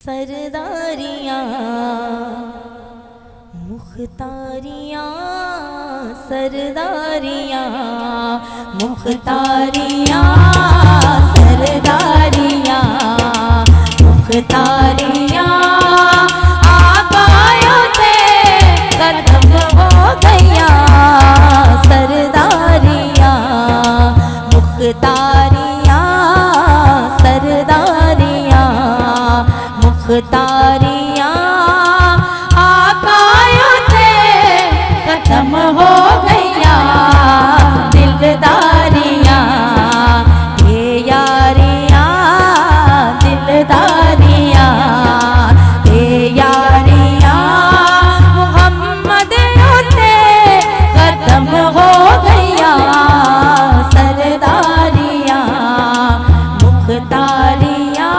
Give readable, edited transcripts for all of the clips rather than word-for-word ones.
सरदारियाँ मुख्तारियाँ सरदारियाँ मुख्तारियाँ सरदारियाँ मुख्तारियाँ आकायों से खत्म हो गया सरदारियाँ मुख्तारियाँ सरदारियाँ मुख्तारियाँ आकायों से खत्म हो गया दिलदारियाँ ये यारियाँ दिलदारियाँ ये यारियाँ मोहम्मद से खत्म हो गया सरदारियाँ मुख्तारियाँ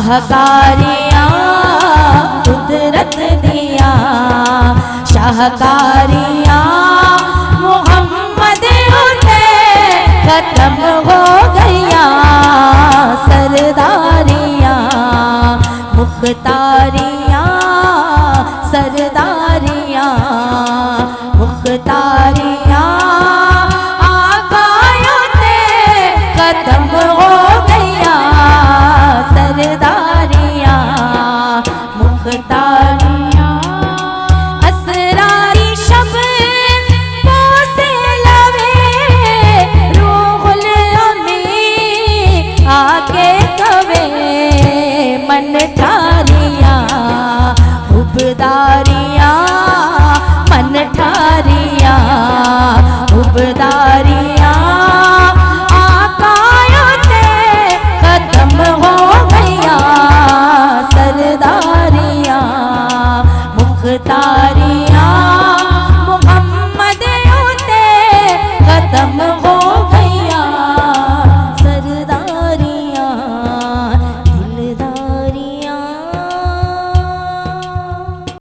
शाहकारियाँ कुदरत दिया शाहकारियाँ मोहम्मद से खत्म हो गया सरदारियाँ मुख्तारी